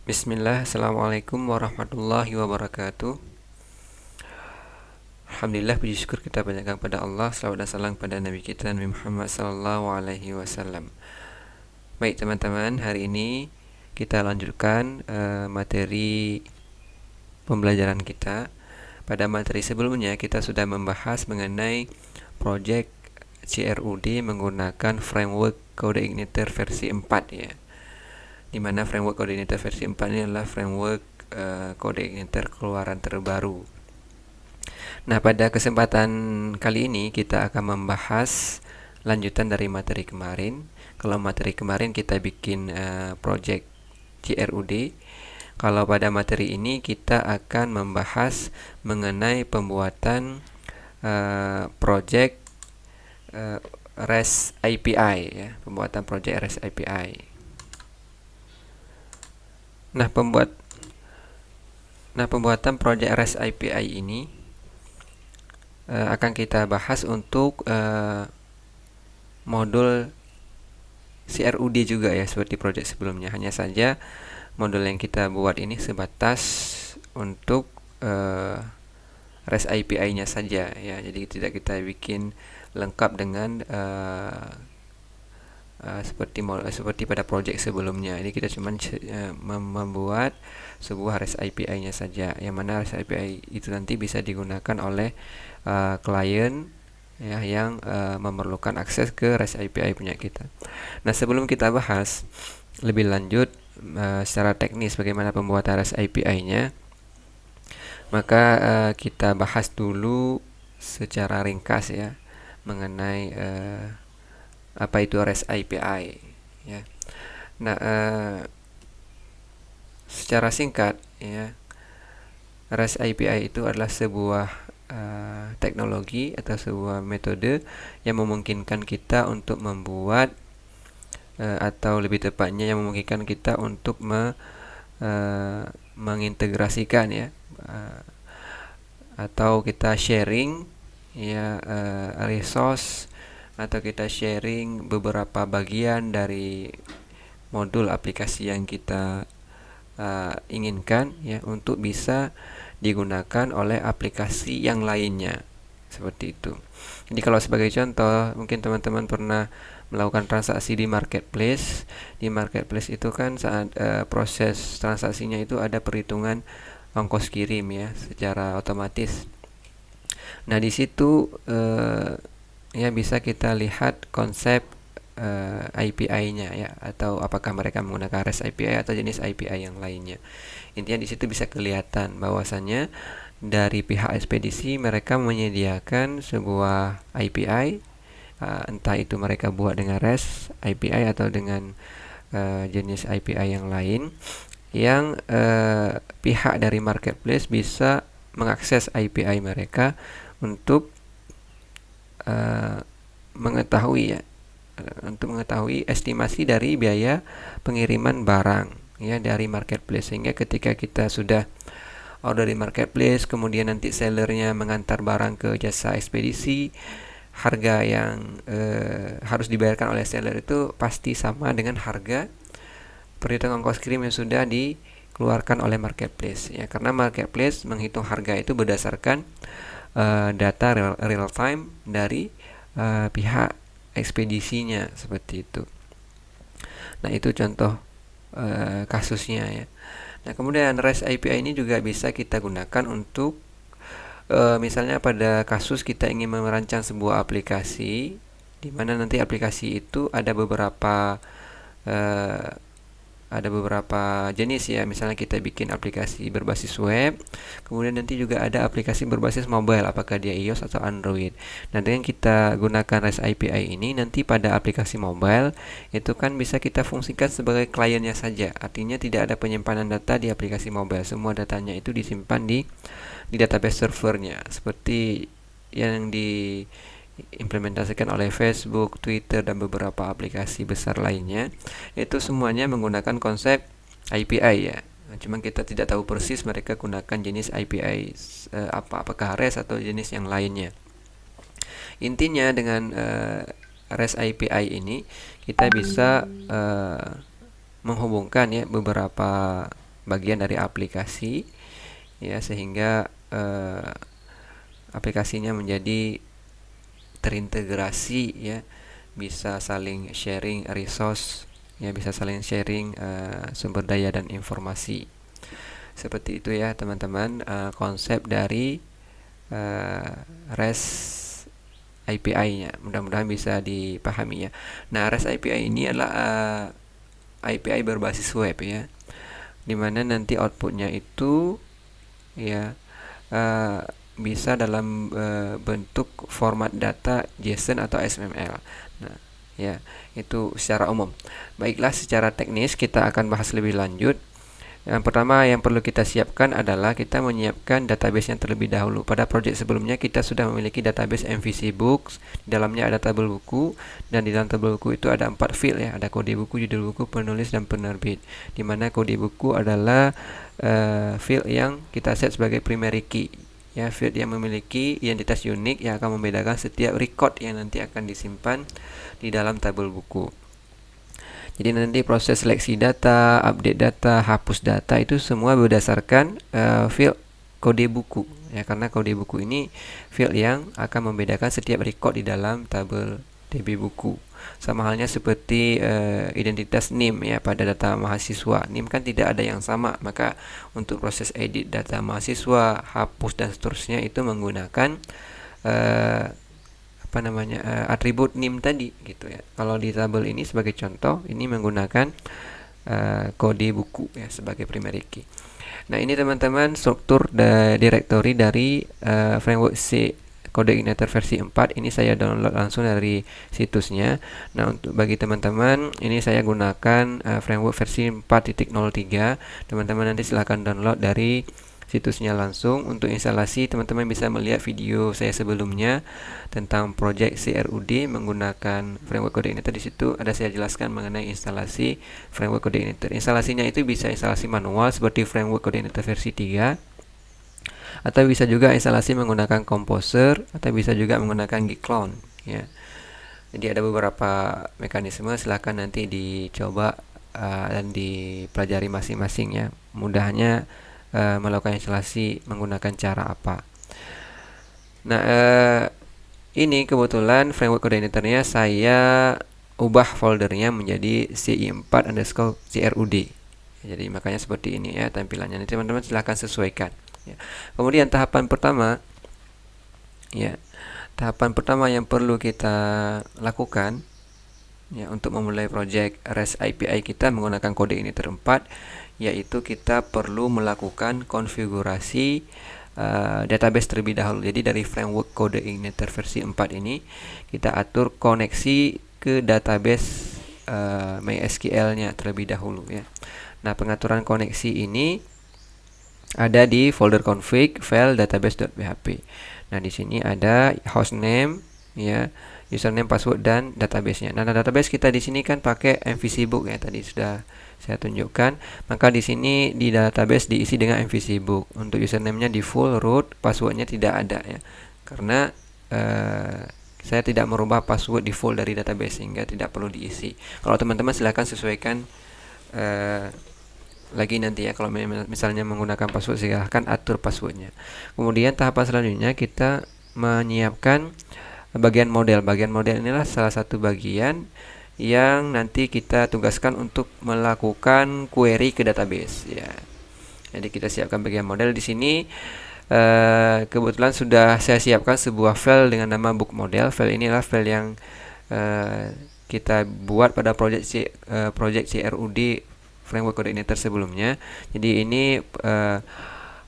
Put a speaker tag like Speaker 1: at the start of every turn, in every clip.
Speaker 1: Bismillah, Assalamualaikum warahmatullahi wabarakatuh. Alhamdulillah, puji syukur kita panjatkan pada Allah. Salawat dan salam pada Nabi kita Nabi Muhammad sallallahu alaihi wasallam. Baik teman-teman, hari ini kita lanjutkan materi pembelajaran kita. Pada materi sebelumnya kita sudah membahas mengenai project CRUD menggunakan framework Codeignitor versi 4 ya. Di mana framework Codeignitor versi 4 ini adalah framework Codeignitor keluaran terbaru. Nah, pada kesempatan kali ini kita akan membahas lanjutan dari materi kemarin. Kalau materi kemarin kita bikin project CRUD. Kalau pada materi ini kita akan membahas mengenai pembuatan project REST API ya, pembuatan project REST API. Nah, pembuatan project REST API ini akan kita bahas untuk modul CRUD juga ya, seperti project sebelumnya. Hanya saja modul yang kita buat ini sebatas untuk REST API-nya saja ya. Jadi tidak kita bikin lengkap dengan seperti pada project sebelumnya. Ini kita cuma membuat sebuah REST API-nya saja, yang mana REST API itu nanti bisa digunakan oleh klien ya, yang memerlukan akses ke REST API punya kita. Nah, sebelum kita bahas lebih lanjut secara teknis bagaimana pembuatan REST API-nya, maka kita bahas dulu secara ringkas ya mengenai apa itu REST API ya. Nah, secara singkat ya, REST API itu adalah sebuah teknologi atau sebuah metode yang memungkinkan kita untuk membuat atau lebih tepatnya yang memungkinkan kita untuk mengintegrasikan ya, atau kita sharing ya, resource, atau kita sharing beberapa bagian dari modul aplikasi yang kita inginkan ya, untuk bisa digunakan oleh aplikasi yang lainnya, seperti itu. Jadi kalau sebagai contoh, mungkin teman-teman pernah melakukan transaksi di marketplace. Di marketplace itu kan saat proses transaksinya itu ada perhitungan ongkos kirim ya secara otomatis. Nah, di situ ya bisa kita lihat konsep API-nya ya, atau apakah mereka menggunakan REST API atau jenis API yang lainnya. Intinya di situ bisa kelihatan bahwasannya dari pihak ekspedisi mereka menyediakan sebuah API, entah itu mereka buat dengan REST API atau dengan jenis API yang lain, yang pihak dari marketplace bisa mengakses API mereka untuk mengetahui ya, untuk mengetahui estimasi dari biaya pengiriman barang ya dari marketplace, sehingga ketika kita sudah order di marketplace, kemudian nanti sellernya mengantar barang ke jasa ekspedisi, harga yang harus dibayarkan oleh seller itu pasti sama dengan harga perhitungan ongkos kirim yang sudah dikeluarkan oleh marketplace ya, karena marketplace menghitung harga itu berdasarkan data real time dari pihak ekspedisinya, seperti itu. Nah, itu contoh kasusnya ya. Nah, kemudian REST API ini juga bisa kita gunakan untuk misalnya pada kasus kita ingin merancang sebuah aplikasi, di mana nanti aplikasi itu ada beberapa jenis ya. Misalnya kita bikin aplikasi berbasis web, kemudian nanti juga ada aplikasi berbasis mobile, apakah dia iOS atau Android. Nah, dengan kita gunakan REST API ini, nanti pada aplikasi mobile itu kan bisa kita fungsikan sebagai kliennya saja. Artinya tidak ada penyimpanan data di aplikasi mobile. Semua datanya itu disimpan di database servernya, seperti yang diimplementasikan oleh Facebook, Twitter, dan beberapa aplikasi besar lainnya. Itu semuanya menggunakan konsep API ya. Cuma kita tidak tahu persis mereka gunakan jenis API apakah REST atau jenis yang lainnya. Intinya dengan REST API ini kita bisa menghubungkan ya beberapa bagian dari aplikasi, ya, sehingga aplikasinya menjadi terintegrasi, ya, bisa saling sharing resource, ya, bisa saling sharing sumber daya dan informasi. Seperti itu ya teman-teman, konsep dari REST API-nya. Mudah-mudahan bisa dipahami ya. Nah, REST API ini adalah API berbasis web, ya, dimana nanti outputnya itu, ya, bisa dalam bentuk format data JSON atau XML. Nah, ya, itu secara umum. Baiklah, secara teknis kita akan bahas lebih lanjut. Yang pertama yang perlu kita siapkan adalah kita menyiapkan database yang terlebih dahulu. Pada project sebelumnya kita sudah memiliki database MVC Books. Di dalamnya ada tabel buku, dan di dalam tabel buku itu ada 4 field, ya. Ada kode buku, judul buku, penulis, dan penerbit. Di mana kode buku adalah field yang kita set sebagai primary key, ya, field yang memiliki identitas unik yang akan membedakan setiap record yang nanti akan disimpan di dalam tabel buku. Jadi nanti proses seleksi data, update data, hapus data itu semua berdasarkan field kode buku, ya, karena kode buku ini field yang akan membedakan setiap record di dalam tabel DB buku. Sama halnya seperti identitas NIM, ya, pada data mahasiswa. NIM kan tidak ada yang sama, maka untuk proses edit data mahasiswa, hapus dan seterusnya itu menggunakan atribut NIM tadi, gitu ya. Kalau di tabel ini sebagai contoh, ini menggunakan kode buku, ya, sebagai primary key. Nah, ini teman-teman struktur directory dari framework C Codeignator versi 4. Ini saya download langsung dari situsnya. Nah, untuk bagi teman-teman, ini saya gunakan framework versi 4.03. Teman-teman nanti silahkan download dari situsnya langsung. Untuk instalasi, teman-teman bisa melihat video saya sebelumnya tentang project CRUD menggunakan framework Codeignator. Di situ ada saya jelaskan mengenai instalasi framework Codeignator. Instalasinya itu bisa instalasi manual seperti framework Codeignator versi 3, atau bisa juga instalasi menggunakan Composer, atau bisa juga menggunakan Gclone, ya. Jadi ada beberapa mekanisme, silahkan nanti dicoba dan dipelajari masing-masing, ya. Mudahnya melakukan instalasi menggunakan cara apa. Nah, ini kebetulan framework coordinatornya saya ubah foldernya menjadi ci4_crud. Jadi makanya seperti ini, ya, tampilannya. Nanti teman-teman silahkan sesuaikan, ya. Kemudian tahapan pertama, ya, tahapan pertama yang perlu kita lakukan, ya, untuk memulai project REST API kita menggunakan Codeignator 4, yaitu kita perlu melakukan konfigurasi database terlebih dahulu. Jadi dari framework Codeignator versi 4 ini kita atur koneksi ke database MySQL-nya terlebih dahulu, ya. Nah, pengaturan koneksi ini ada di folder config file database.php. Nah, di sini ada hostname, ya, username, password, dan database-nya. Nah, database kita di sini kan pakai MVC Book, ya, tadi sudah saya tunjukkan. Maka di sini di database diisi dengan MVC Book. Untuk username-nya di full root, password-nya tidak ada, ya. Karena saya tidak merubah password default dari database sehingga tidak perlu diisi. Kalau teman-teman silahkan sesuaikan lagi nanti, ya. Kalau misalnya menggunakan password, silahkan atur passwordnya. Kemudian tahapan selanjutnya kita menyiapkan bagian model. Bagian model inilah salah satu bagian yang nanti kita tugaskan untuk melakukan query ke database, ya. Jadi kita siapkan bagian model di sini. Kebetulan sudah saya siapkan sebuah file dengan nama book model. File inilah file yang kita buat pada project CRUD framework coordinator sebelumnya. Jadi ini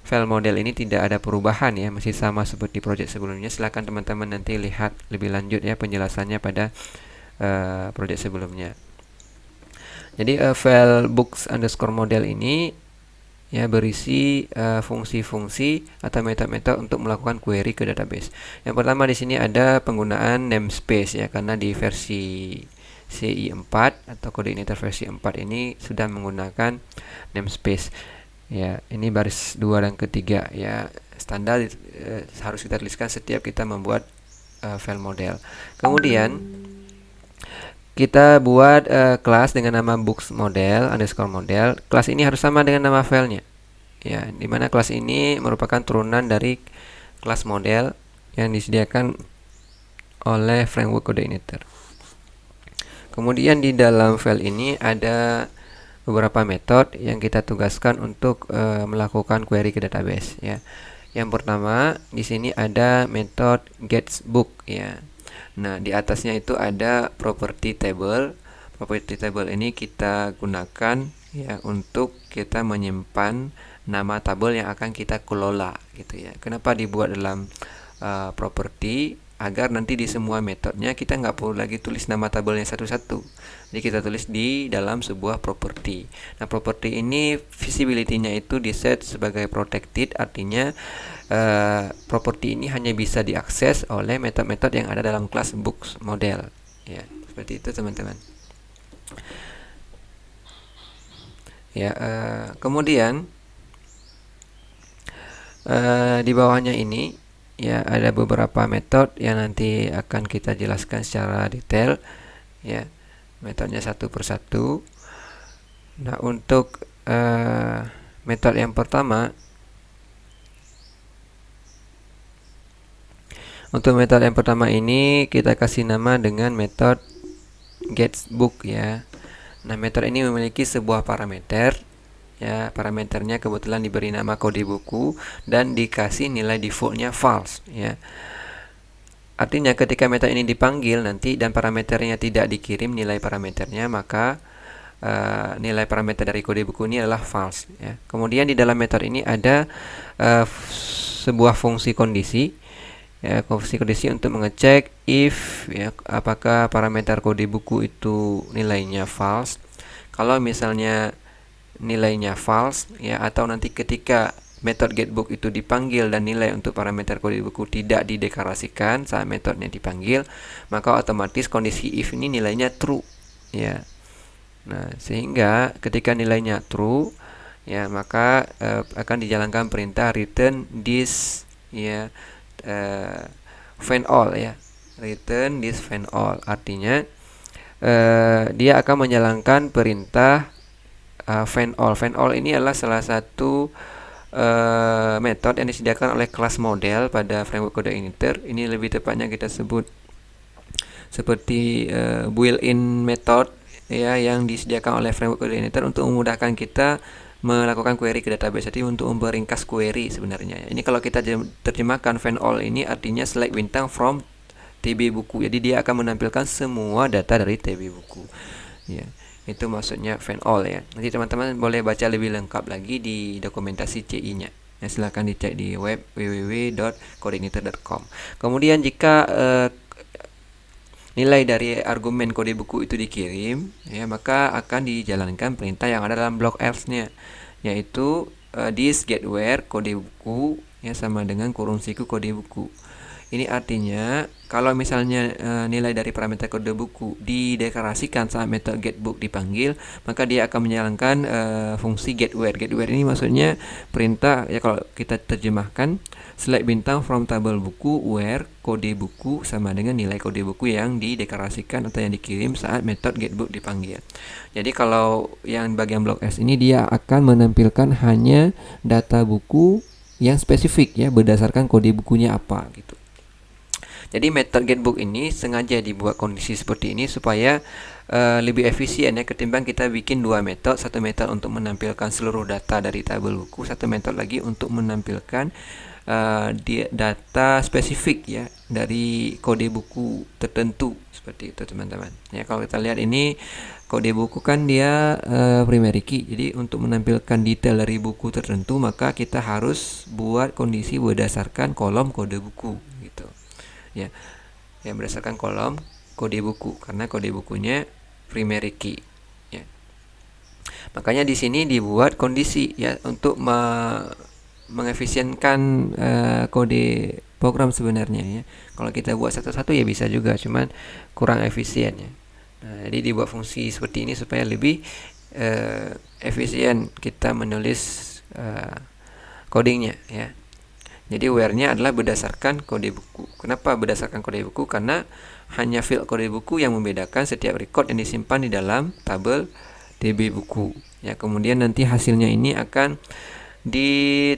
Speaker 1: file model ini tidak ada perubahan, ya, masih sama seperti project sebelumnya. Silakan teman-teman nanti lihat lebih lanjut, ya, penjelasannya pada project sebelumnya. Jadi file books_model ini, ya, berisi fungsi-fungsi atau metode-metode untuk melakukan query ke database. Yang pertama di sini ada penggunaan namespace, ya, karena di versi CI4 atau Codeignator versi 4 ini sudah menggunakan namespace, ya. Ini baris 2 dan ketiga, ya, standar harus kita tuliskan setiap kita membuat file model. Kemudian kita buat kelas dengan nama books model underscore model. Kelas ini harus sama dengan nama filenya, ya, dimana kelas ini merupakan turunan dari kelas model yang disediakan oleh framework coordinator. Kemudian di dalam file ini ada beberapa metode yang kita tugaskan untuk melakukan query ke database, ya. Yang pertama di sini ada metode getBook, ya. Nah, di atasnya itu ada property table. Property table ini kita gunakan, ya, untuk kita menyimpan nama tabel yang akan kita kelola, gitu ya. Kenapa dibuat dalam property? Agar nanti di semua metodenya kita nggak perlu lagi tulis nama tabelnya satu-satu. Jadi kita tulis di dalam sebuah property. Nah, property ini visibility-nya itu diset sebagai protected, artinya property ini hanya bisa diakses oleh metode-metode yang ada dalam kelas books model, ya. Seperti itu, teman-teman. Ya, kemudian di bawahnya ini, ya, ada beberapa metode yang nanti akan kita jelaskan secara detail, ya, metodenya satu persatu. Nah, untuk metode yang pertama, ini kita kasih nama dengan metode getBook, ya. Nah, metode ini memiliki sebuah parameter, ya. Parameternya kebetulan diberi nama kode buku dan dikasih nilai defaultnya false, ya. Artinya ketika metode ini dipanggil nanti dan parameternya tidak dikirim nilai parameternya, maka nilai parameter dari kode buku ini adalah false, ya. Kemudian di dalam metode ini ada sebuah fungsi kondisi, ya, fungsi kondisi untuk mengecek if, ya, apakah parameter kode buku itu nilainya false. Kalau misalnya nilainya false, ya, atau nanti ketika metode getBook itu dipanggil dan nilai untuk parameter kode buku tidak dideklarasikan saat metodenya dipanggil, maka otomatis kondisi if ini nilainya true, ya. Nah, sehingga ketika nilainya true, ya, maka akan dijalankan perintah return this, ya, find all, ya, return this find all. Artinya dia akan menjalankan perintah find all. Find all ini adalah salah satu metode yang disediakan oleh kelas model pada framework coordinator. Ini lebih tepatnya kita sebut seperti built-in method, ya, yang disediakan oleh framework coordinator untuk memudahkan kita melakukan query ke database. Jadi untuk memperingkas query sebenarnya. Ini kalau kita terjemahkan find all ini artinya select bintang from TB buku. Jadi dia akan menampilkan semua data dari TB buku, ya. Itu maksudnya find all, ya. Nanti teman-teman boleh baca lebih lengkap lagi di dokumentasi CI-nya. Ya, silahkan dicek di web www.coordinator.com. Kemudian jika nilai dari argumen kode buku itu dikirim, ya, maka akan dijalankan perintah yang ada dalam blok else-nya, yaitu this get where kode buku, ya, sama dengan kurung siku kode buku. Ini artinya kalau misalnya nilai dari parameter kode buku dideklarasikan saat metode getBook dipanggil, maka dia akan menjalankan fungsi getWhere. GetWhere ini maksudnya perintah, ya, kalau kita terjemahkan select bintang from tabel buku where kode buku sama dengan nilai kode buku yang dideklarasikan atau yang dikirim saat metode getBook dipanggil. Jadi kalau yang bagian blok S ini dia akan menampilkan hanya data buku yang spesifik, ya, berdasarkan kode bukunya apa, gitu. Jadi metode getBook ini sengaja dibuat kondisi seperti ini supaya lebih efisien, ya, ketimbang kita bikin dua metode, satu metode untuk menampilkan seluruh data dari tabel buku, satu metode lagi untuk menampilkan data spesifik, ya, dari kode buku tertentu, seperti itu, teman-teman. Ya, kalau kita lihat ini kode buku kan dia primary key. Jadi untuk menampilkan detail dari buku tertentu maka kita harus buat kondisi berdasarkan kolom kode buku, gitu. Ya, yang berdasarkan kolom kode buku karena kode bukunya primary key, ya. Makanya di sini dibuat kondisi, ya, untuk mengefisienkan kode program sebenarnya, ya. Kalau kita buat satu-satu ya bisa juga, cuman kurang efisien, ya. Nah, jadi dibuat fungsi seperti ini supaya lebih efisien kita menulis codingnya, ya. Jadi where-nya adalah berdasarkan kode buku. Kenapa berdasarkan kode buku? Karena hanya field kode buku yang membedakan setiap record yang disimpan di dalam tabel DB buku. Ya, kemudian nanti hasilnya ini akan di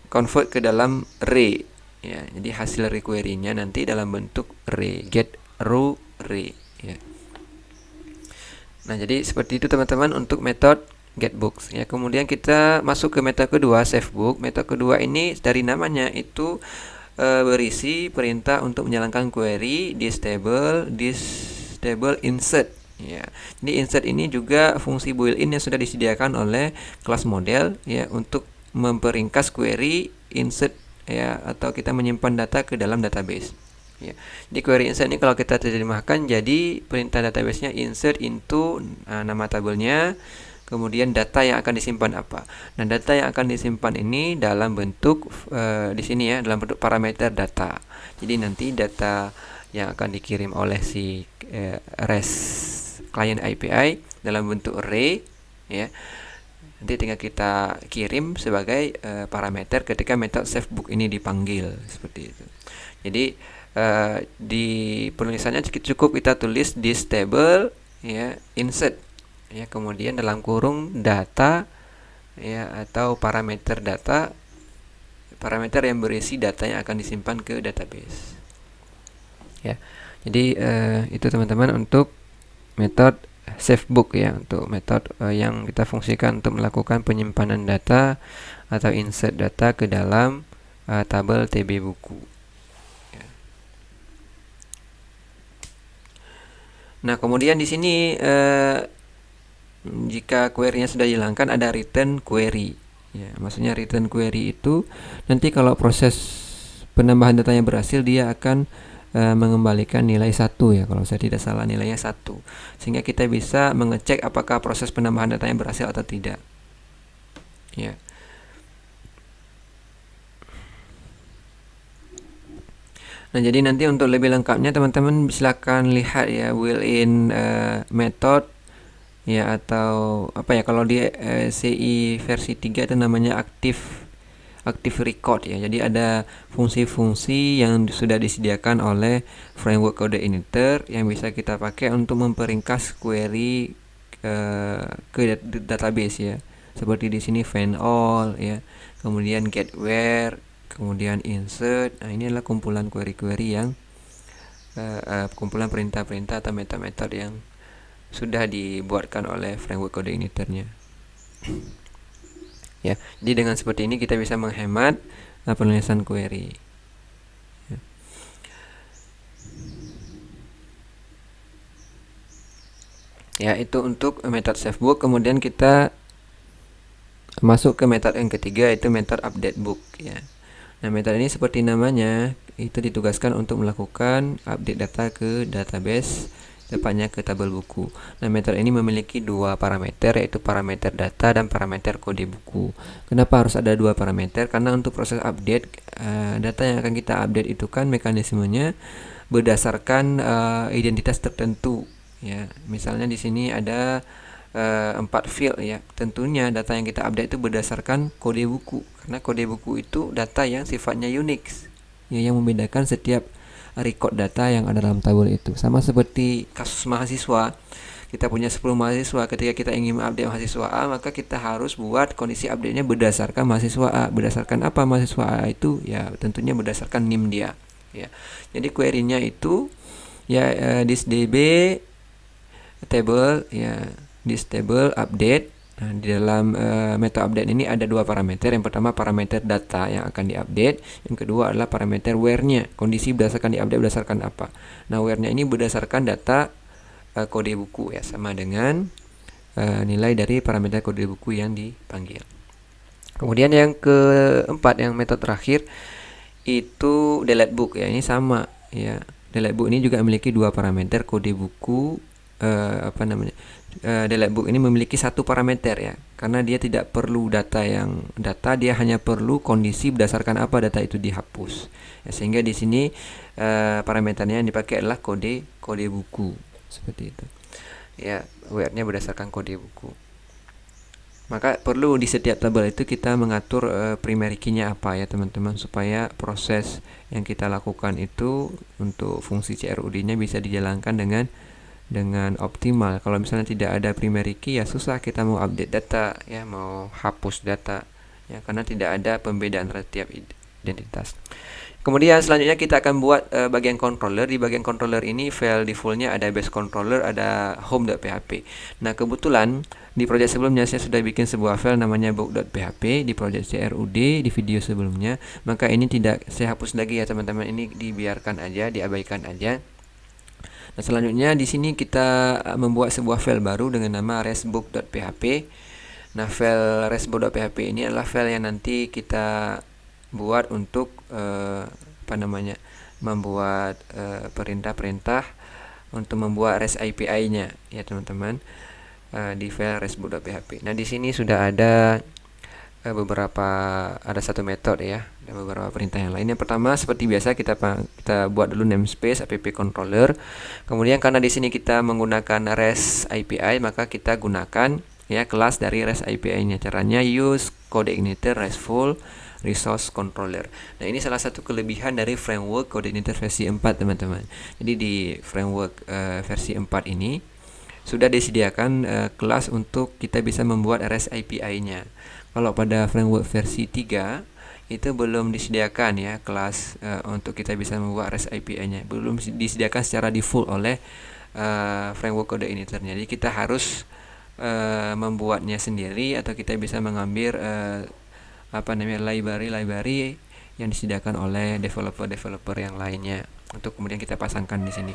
Speaker 1: convert ke dalam array. Ya, jadi hasil requery-nya nanti dalam bentuk array, get row array. Ya. Nah, jadi seperti itu teman-teman untuk metode getBooks. Ya, kemudian kita masuk ke metode kedua, savebook. Metode kedua ini dari namanya itu berisi perintah untuk menjalankan query this table insert. Ya, jadi insert ini juga fungsi built-in yang sudah disediakan oleh kelas model ya untuk memperingkas query insert ya atau kita menyimpan data ke dalam database. Ya. Di query insert ini kalau kita terjemahkan jadi perintah database-nya insert into nama tabelnya, kemudian data yang akan disimpan apa. Nah, data yang akan disimpan ini dalam bentuk di sini ya, dalam bentuk parameter data. Jadi nanti data yang akan dikirim oleh si REST client API dalam bentuk array ya. Nanti tinggal kita kirim sebagai parameter ketika metode savebook ini dipanggil seperti itu. Jadi di penulisannya cukup kita tulis this table ya insert ya, kemudian dalam kurung data ya atau parameter data, parameter yang berisi data yang akan disimpan ke database ya. Jadi itu teman-teman untuk metode savebook ya, untuk metode yang kita fungsikan untuk melakukan penyimpanan data atau insert data ke dalam tabel TB buku. Nah, kemudian di sini jika query-nya sudah dihilangkan ada return query. Ya, maksudnya return query itu nanti kalau proses penambahan datanya berhasil dia akan mengembalikan nilai 1 ya, kalau saya tidak salah nilainya 1. Sehingga kita bisa mengecek apakah proses penambahan datanya berhasil atau tidak. Ya. Nah, jadi nanti untuk lebih lengkapnya teman-teman silakan lihat ya built-in method ya atau apa ya, kalau di CI versi 3 itu namanya active record ya. Jadi ada fungsi-fungsi yang sudah disediakan oleh framework code editor yang bisa kita pakai untuk memperingkas query ke database ya. Seperti di sini find all ya. Kemudian get where, kemudian insert. Nah, ini adalah kumpulan query-query yang kumpulan perintah-perintah atau metode-metode yang sudah dibuatkan oleh framework code editor-nya. Ya, jadi dengan seperti ini kita bisa menghemat penulisan query. Ya, itu untuk metode savebook. Kemudian kita masuk ke metode yang ketiga, itu metode update book ya. Nah, metode ini seperti namanya, itu ditugaskan untuk melakukan update data ke database, tepatnya ke tabel buku. Nah, metode ini memiliki dua parameter, yaitu parameter data dan parameter kode buku. Kenapa harus ada dua parameter? Karena untuk proses update data yang akan kita update itu kan mekanismenya berdasarkan identitas tertentu ya. Misalnya di sini ada 4 field ya. Tentunya data yang kita update itu berdasarkan kode buku, karena kode buku itu data yang sifatnya unik ya, yang membedakan setiap record data yang ada dalam tabel itu. Sama seperti kasus mahasiswa, kita punya 10 mahasiswa. Ketika kita ingin update mahasiswa A, maka kita harus buat kondisi update-nya berdasarkan mahasiswa A. Berdasarkan apa mahasiswa A itu? Ya tentunya berdasarkan NIM dia ya. Jadi query-nya itu ya this DB table ya, this table update. Nah, di dalam metode update ini ada dua parameter. Yang pertama parameter data yang akan diupdate, yang kedua adalah parameter where-nya, kondisi berdasarkan diupdate berdasarkan apa. Nah, where-nya ini berdasarkan data kode buku ya, sama dengan nilai dari parameter kode buku yang dipanggil. Kemudian yang keempat, yang metode terakhir itu delete book ya. Ini sama ya. Delete book ini juga memiliki dua parameter kode buku delete book ini memiliki satu parameter ya, karena dia tidak perlu data, dia hanya perlu kondisi berdasarkan apa data itu dihapus ya, sehingga di sini parameternya yang dipakai adalah kode buku seperti itu ya, where-nya berdasarkan kode buku. Maka perlu di setiap tabel itu kita mengatur primary key-nya apa ya teman-teman, supaya proses yang kita lakukan itu untuk fungsi CRUD-nya bisa dijalankan dengan optimal. Kalau misalnya tidak ada primary key ya susah kita mau update data ya, mau hapus data ya, karena tidak ada pembedaan antara tiap identitas. Kemudian selanjutnya kita akan buat bagian controller. Di bagian controller ini file defaultnya ada base controller, ada home.php. Nah kebetulan di project sebelumnya saya sudah bikin sebuah file namanya book.php di project CRUD di video sebelumnya. Maka ini tidak saya hapus lagi ya teman-teman, ini dibiarkan aja, diabaikan aja. Nah selanjutnya di sini kita membuat sebuah file baru dengan nama resbook.php. Nah file resbook.php ini adalah file yang nanti kita buat untuk membuat perintah-perintah untuk membuat REST API-nya ya teman-teman, di file resbook.php. Nah di sini sudah ada ada satu metode ya, dan beberapa perintah yang lain. Yang pertama seperti biasa kita buat dulu namespace app controller. Kemudian karena di sini kita menggunakan REST API, maka kita gunakan ya kelas dari REST API-nya. Caranya use codeIgniter RESTful resource controller. Nah ini salah satu kelebihan dari framework codeIgniter versi 4 teman-teman. Jadi di framework versi 4 ini sudah disediakan kelas untuk kita bisa membuat REST API-nya. Kalau pada framework versi 3 itu belum disediakan ya kelas untuk kita bisa membuat REST API-nya. Belum disediakan secara default oleh framework codeIgniter-nya. Jadi kita harus membuatnya sendiri, atau kita bisa mengambil library yang disediakan oleh developer yang lainnya untuk kemudian kita pasangkan di sini.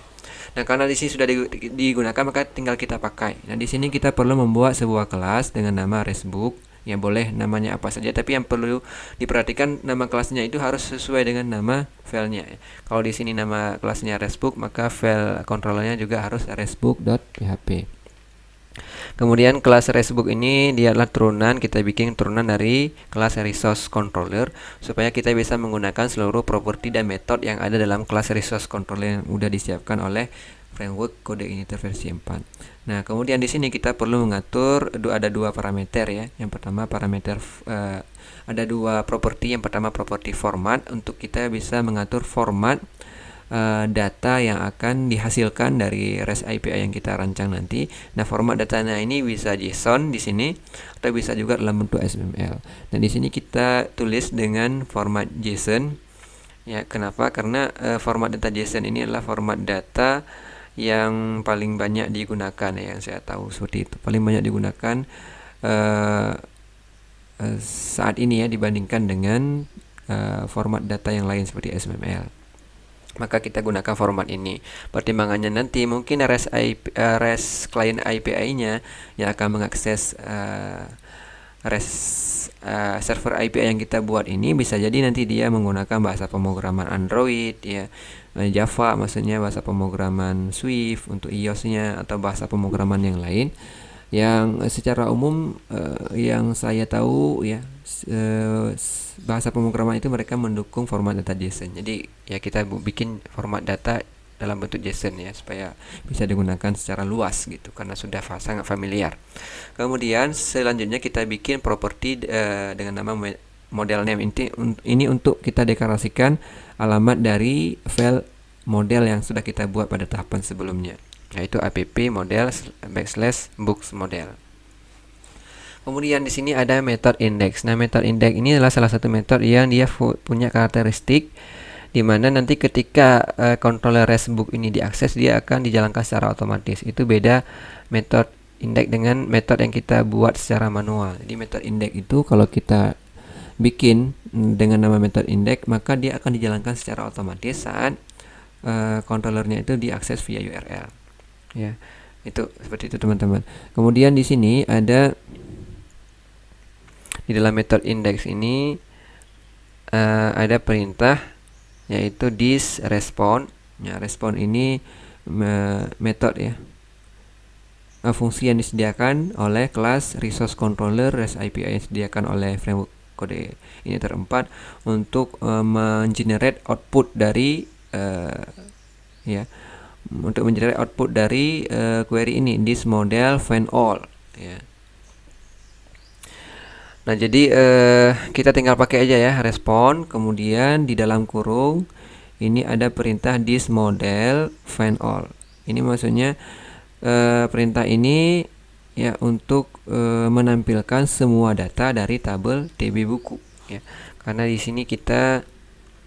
Speaker 1: Nah, karena di sini sudah digunakan maka tinggal kita pakai. Nah, di sini kita perlu membuat sebuah kelas dengan nama resbook. Ya boleh namanya apa saja, tapi yang perlu diperhatikan nama kelasnya itu harus sesuai dengan nama filenya. Kalau di sini nama kelasnya resbook, maka file controllernya juga harus resbook.php. Kemudian kelas resbook ini dia adalah turunan, kita bikin turunan dari kelas resource controller supaya kita bisa menggunakan seluruh properti dan metode yang ada dalam kelas resource controller yang sudah disiapkan oleh framework codeIgniter versi 4. Nah, kemudian di sini kita perlu mengatur ada dua parameter ya. Yang pertama parameter ada dua properti. Yang pertama properti format, untuk kita bisa mengatur format data yang akan dihasilkan dari REST API yang kita rancang nanti. Nah, format datanya ini bisa JSON di sini atau bisa juga dalam bentuk XML. Dan di sini kita tulis dengan format JSON. Ya, kenapa? Karena format data JSON ini adalah format data yang paling banyak digunakan ya, yang saya tahu seperti itu. Paling banyak digunakan saat ini ya dibandingkan dengan format data yang lain seperti XML. Maka kita gunakan format ini. Pertimbangannya nanti mungkin REST client API-nya yang akan mengakses server API yang kita buat ini, bisa jadi nanti dia menggunakan bahasa pemrograman Android ya, Java maksudnya bahasa pemrograman Swift untuk iOS-nya, atau bahasa pemrograman yang lain yang secara umum yang saya tahu ya, bahasa pemrograman itu mereka mendukung format data JSON. Jadi ya kita bikin format data dalam bentuk JSON ya, supaya bisa digunakan secara luas gitu, karena sudah sangat familiar. Kemudian selanjutnya kita bikin properti dengan nama model name. Ini untuk kita deklarasikan alamat dari file model yang sudah kita buat pada tahapan sebelumnya, yaitu app model /books model. Kemudian di sini ada method index. Nah, method index ini adalah salah satu metode yang dia punya karakteristik di mana nanti ketika controller RESTbook ini diakses, dia akan dijalankan secara otomatis. Itu beda method index dengan metode yang kita buat secara manual. Jadi method index itu kalau kita bikin dengan nama method index, maka dia akan dijalankan secara otomatis saat controllernya itu diakses via URL. Ya, itu seperti itu teman-teman. Kemudian di sini ada di dalam method index ini ada perintah yaitu this respond. Ya, respond ini metode ya, fungsi yang disediakan oleh kelas resource controller REST API yang disediakan oleh framework codeIgniter 4 untuk mengenerate output dari untuk mengenerate output dari query ini, this model find all ya. Nah, jadi kita tinggal pakai aja ya respon, kemudian di dalam kurung ini ada perintah this model find all. Ini maksudnya perintah ini ya untuk menampilkan semua data dari tabel TB buku ya. Karena di sini kita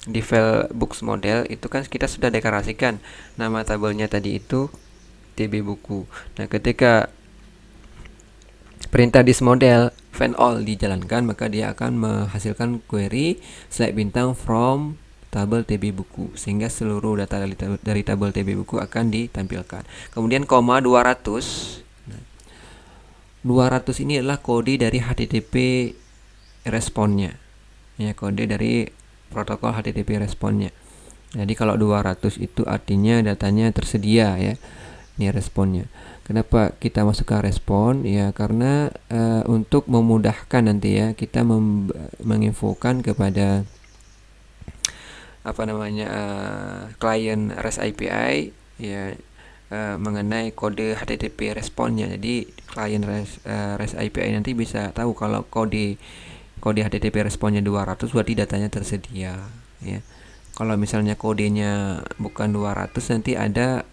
Speaker 1: di file books model itu kan kita sudah deklarasikan nama tabelnya tadi itu TB buku. Nah, ketika perintah this model find all dijalankan, maka dia akan menghasilkan query select bintang from tabel TB buku, sehingga seluruh data dari tabel TB buku akan ditampilkan. Kemudian koma 200. Nah, 200 ini adalah kode dari HTTP responnya. Ya, kode dari protokol HTTP responnya. Jadi kalau 200 itu artinya datanya tersedia ya. Ini responnya. Kenapa kita masukkan respon? Ya karena untuk memudahkan nanti ya kita menginfokan kepada klien REST API ya mengenai kode HTTP responnya. Jadi klien REST API nanti bisa tahu kalau kode HTTP responnya 200 berarti datanya tersedia ya. Kalau misalnya kodenya bukan 200 nanti ada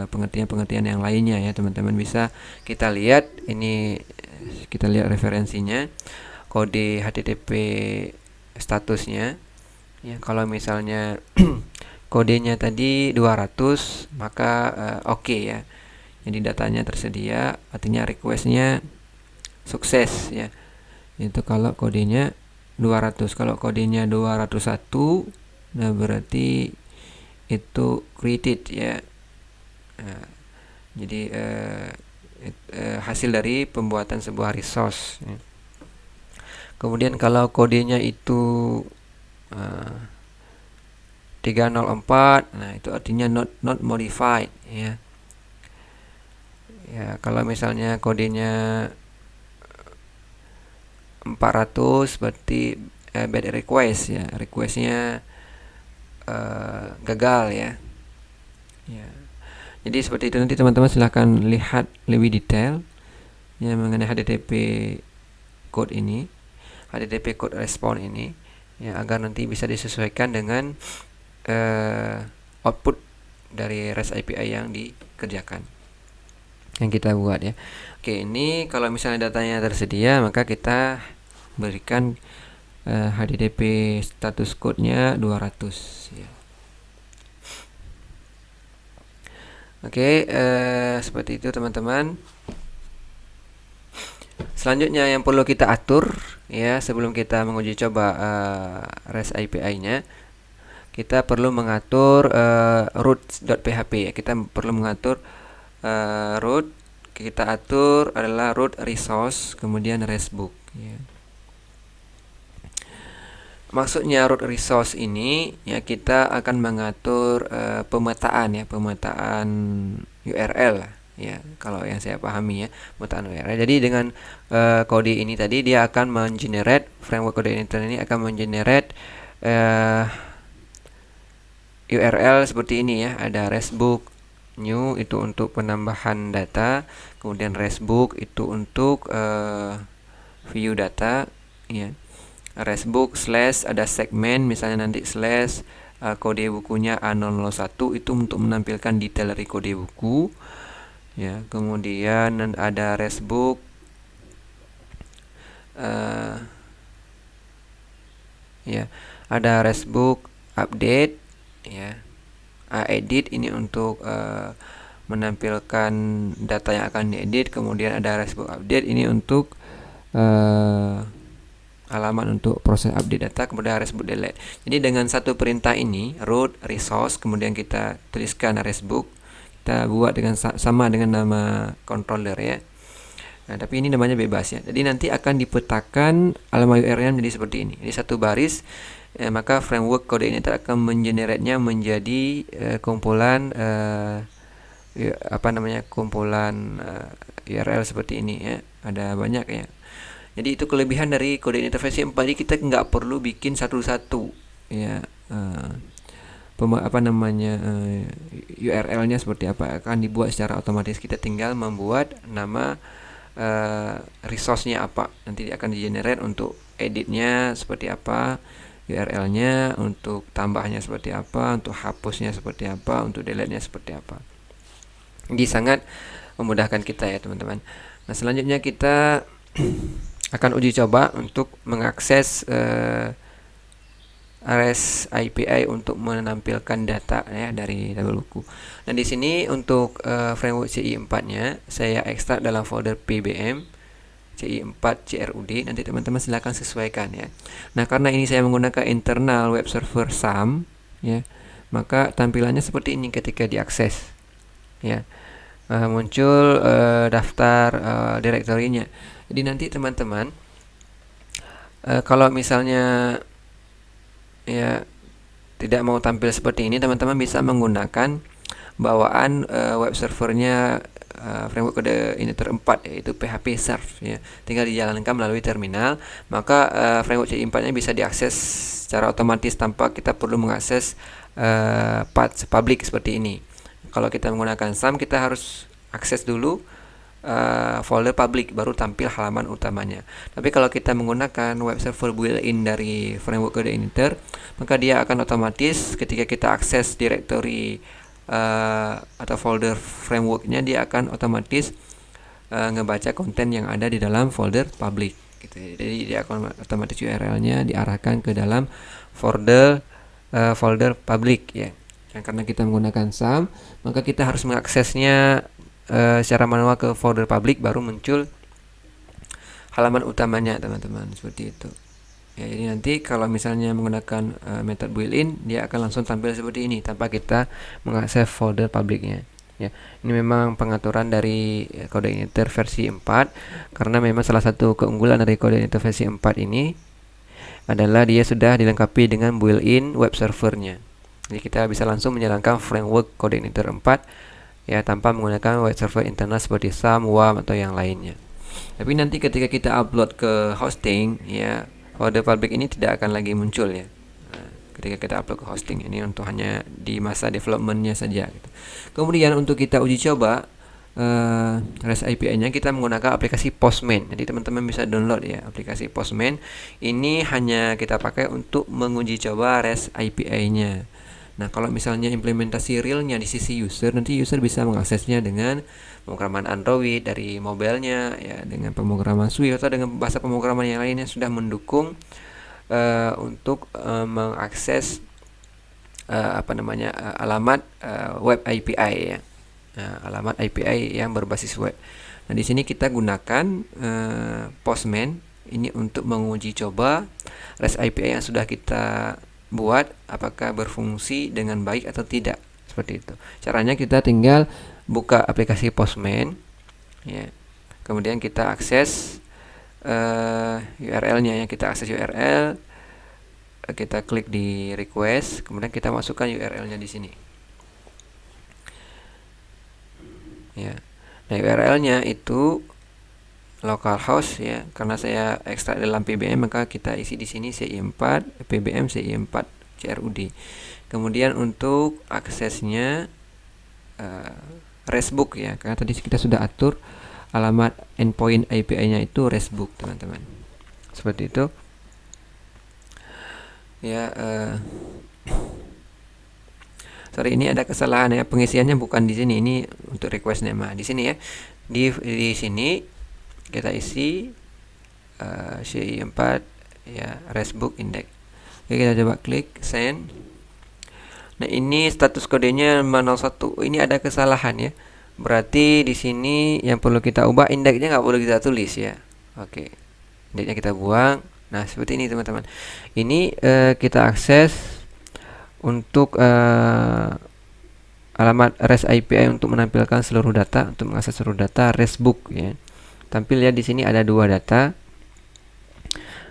Speaker 1: pengertian-pengertian yang lainnya ya teman-teman. Bisa kita lihat ini, kita lihat referensinya kode HTTP statusnya ya. Kalau misalnya kodenya tadi 200 maka oke ya, jadi datanya tersedia, artinya requestnya sukses ya. Itu kalau kodenya 200. Kalau kodenya 201, nah berarti itu created ya. Nah, jadi hasil dari pembuatan sebuah resource ya. Kemudian kalau kodenya itu 304, nah itu artinya not modified ya. Ya, kalau misalnya kodenya 400 berarti bad request ya, requestnya gagal ya. Ya. Jadi seperti itu, nanti teman-teman silahkan lihat lebih detail ya mengenai HTTP code ini, HTTP code respon ini ya, agar nanti bisa disesuaikan dengan output dari REST API yang dikerjakan, yang kita buat ya. Oke, ini kalau misalnya datanya tersedia maka kita berikan HTTP status code-nya 200 ya. Oke, seperti itu teman-teman. Selanjutnya yang perlu kita atur ya sebelum kita menguji coba REST API-nya, kita perlu mengatur root.php ya. Kita perlu mengatur root. Kita atur adalah root resource kemudian RESTbook ya. Maksudnya root resource ini ya, kita akan mengatur pemetaan ya, pemetaan URL ya, kalau yang saya pahami ya, pemetaan URL. Jadi dengan kode ini tadi dia akan mengenerate, framework coordinator ini akan mengenerate URL seperti ini ya. Ada RESTbook new itu untuk penambahan data, kemudian RESTbook itu untuk view data ya. RESTbook slash ada segmen, misalnya nanti slash kode bukunya A001 itu untuk menampilkan detail dari kode buku ya. Kemudian ada RESTbook ya, ada RESTbook update ya, edit ini untuk menampilkan data yang akan diedit. Kemudian ada RESTbook update ini untuk halaman untuk proses update data. Kemudian RESTbook delete. Jadi dengan satu perintah ini root resource kemudian kita tuliskan RESTbook, kita buat dengan sama dengan nama controller ya. Nah, tapi ini namanya bebas ya. Jadi nanti akan dipetakan alamat URL menjadi seperti ini. Jadi satu baris maka framework coordinator akan mengenerate-nya menjadi kumpulan kumpulan URL seperti ini ya. Ada banyak ya. Jadi itu kelebihan dari coordinator versi 4. Jadi kita nggak perlu bikin satu-satu ya, URL-nya seperti apa akan dibuat secara otomatis. Kita tinggal membuat nama resource-nya apa. Nanti dia akan di-generate untuk editnya seperti apa, URL-nya, untuk tambahnya seperti apa, untuk hapusnya seperti apa, untuk delete-nya seperti apa. Jadi sangat memudahkan kita ya teman-teman. Nah selanjutnya kita akan uji coba untuk mengakses REST API untuk menampilkan data ya dari tabel buku. Nah di sini untuk framework CI4-nya saya ekstrak dalam folder PBM CI4 CRUD. Nanti teman-teman silahkan sesuaikan ya. Nah karena ini saya menggunakan internal web server SAM ya, maka tampilannya seperti ini ketika diakses ya. Muncul daftar direktorinya. Jadi nanti teman-teman kalau misalnya ya tidak mau tampil seperti ini, teman-teman bisa menggunakan bawaan web servernya framework kode editor 4 yaitu PHP Serve ya. Tinggal dijalankan melalui terminal, maka framework CI4-nya bisa diakses secara otomatis tanpa kita perlu mengakses path public seperti ini. Kalau kita menggunakan SAM, kita harus akses dulu folder public baru tampil halaman utamanya. Tapi kalau kita menggunakan web server built-in dari framework code editor, maka dia akan otomatis ketika kita akses directory atau folder frameworknya, dia akan otomatis ngebaca konten yang ada di dalam folder public gitu. Jadi dia akan otomatis URL-nya diarahkan ke dalam folder public ya. Dan karena kita menggunakan SAM, maka kita harus mengaksesnya secara manual ke folder public baru muncul halaman utamanya teman-teman, seperti itu ya. Jadi nanti kalau misalnya menggunakan method built-in, dia akan langsung tampil seperti ini tanpa kita mengakses folder publicnya ya. Ini memang pengaturan dari kode editor versi 4, karena memang salah satu keunggulan dari kode editor versi 4 ini adalah dia sudah dilengkapi dengan built-in web servernya. Jadi kita bisa langsung menjalankan framework kode editor 4 ya, tanpa menggunakan web server internal seperti SAM, WAM atau yang lainnya. Tapi nanti ketika kita upload ke hosting ya, folder public ini tidak akan lagi muncul ya. Ketika kita upload ke hosting, ini untuk hanya di masa developmentnya saja gitu. Kemudian untuk kita uji coba REST API-nya, kita menggunakan aplikasi Postman. Jadi teman-teman bisa download ya aplikasi Postman. Ini hanya kita pakai untuk menguji coba REST API-nya. Nah, kalau misalnya implementasi realnya di sisi user, nanti user bisa mengaksesnya dengan pemrograman Android dari mobilenya ya, dengan pemrograman Swift atau dengan bahasa pemrograman yang lainnya sudah mendukung untuk mengakses alamat web API ya. Alamat API yang berbasis web. Nah, di sini kita gunakan Postman ini untuk menguji coba REST API yang sudah kita buat apakah berfungsi dengan baik atau tidak, seperti itu. Caranya kita tinggal buka aplikasi Postman ya. Kemudian kita akses URL-nya ya. Kita akses URL, kita klik di request, kemudian kita masukkan URL-nya di sini. Ya. Nah, URL-nya itu localhost ya, karena saya ekstrak dalam PBM maka kita isi di sini CI4 PBM CI4 CRUD. Kemudian untuk aksesnya RESTbook ya, karena tadi kita sudah atur alamat endpoint API-nya itu RESTbook teman-teman, seperti itu ya. Sorry, ini ada kesalahan ya, pengisiannya bukan di sini, ini untuk request nama di sini ya. Di sini kita isi CI4 ya, RESTbook index. Oke, kita coba klik send. Nah, ini status kodenya 501. Ini ada kesalahan ya. Berarti di sini yang perlu kita ubah, indeksnya nggak perlu kita tulis ya. Oke, indeksnya kita buang. Nah, seperti ini teman-teman. Ini kita akses untuk alamat REST API untuk menampilkan seluruh data, untuk mengakses seluruh data RESTbook ya. Tampil ya di sini ada dua data.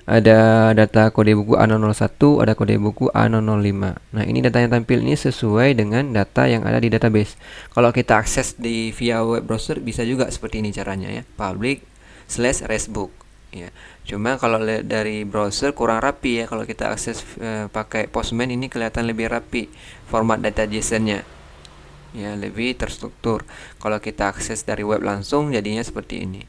Speaker 1: Ada data kode buku A001, ada kode buku A005. Nah, ini data yang tampil ini sesuai dengan data yang ada di database. Kalau kita akses via web browser bisa juga seperti ini caranya ya. public/RESTbook ya. Cuma kalau dari browser kurang rapi ya. Kalau kita akses pakai Postman ini kelihatan lebih rapi format data JSON-nya. Ya, lebih terstruktur. Kalau kita akses dari web langsung jadinya seperti ini.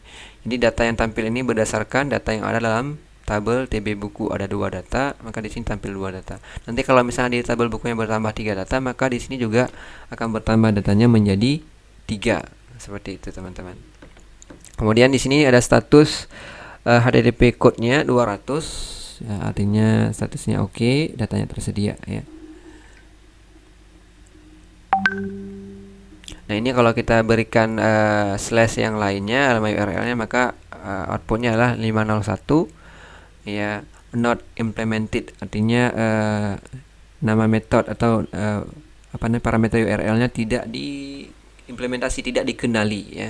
Speaker 1: Jadi data yang tampil ini berdasarkan data yang ada dalam tabel TB buku. Ada 2 data, maka di sini tampil 2 data. Nanti kalau misalnya di tabel bukunya bertambah 3 data, maka di sini juga akan bertambah datanya menjadi 3. Seperti itu, teman-teman. Kemudian di sini ada status HTTP code-nya 200, ya, artinya statusnya oke, datanya tersedia ya. Nah, ini kalau kita berikan slash yang lainnya alamat URL-nya, maka outputnya adalah 501 ya, not implemented, artinya nama metode atau parameter URL-nya tidak diimplementasi, tidak dikenali ya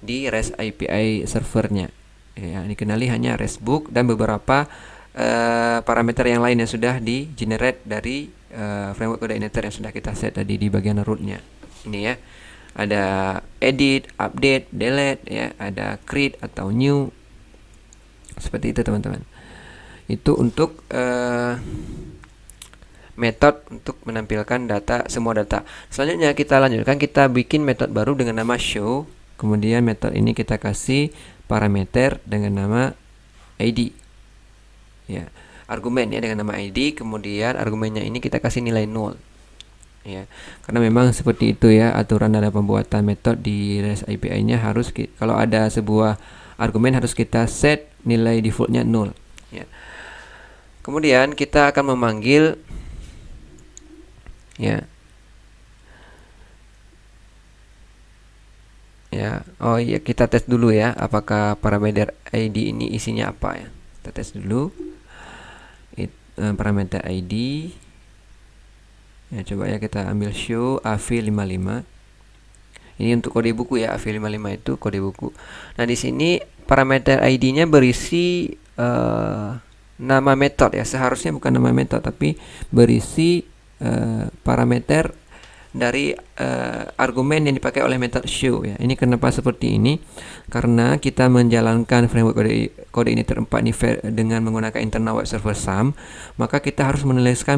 Speaker 1: di REST API servernya ya. Dikenali hanya RESTbook dan beberapa parameter yang lain yang sudah di generate dari framework coordinator yang sudah kita set tadi di bagian root-nya. Ini ya, ada edit, update, delete ya, ada create atau new, seperti itu, teman-teman. Itu untuk metode untuk menampilkan data, semua data. Selanjutnya kita lanjutkan, kita bikin metode baru dengan nama show. Kemudian metode ini kita kasih parameter dengan nama ID ya, argumen ya dengan nama ID. Kemudian argumennya ini kita kasih nilai 0 ya, karena memang seperti itu ya aturan dalam pembuatan metode di REST API-nya. Harus kalau ada sebuah argumen harus kita set nilai defaultnya 0 ya. Kemudian kita akan memanggil ya oh iya, kita tes dulu ya apakah parameter ID ini isinya apa ya. Kita tes dulu parameter ID ya, coba ya kita ambil show AV55. Ini untuk kode buku ya, AV55 itu kode buku. Nah, di sini parameter ID-nya berisi nama metode ya. Seharusnya bukan nama metode, tapi berisi parameter dari argumen yang dipakai oleh metode show ya. Ini kenapa seperti ini? Karena kita menjalankan framework coordinator 4 ini dengan menggunakan internal web server SAM, maka kita harus menuliskan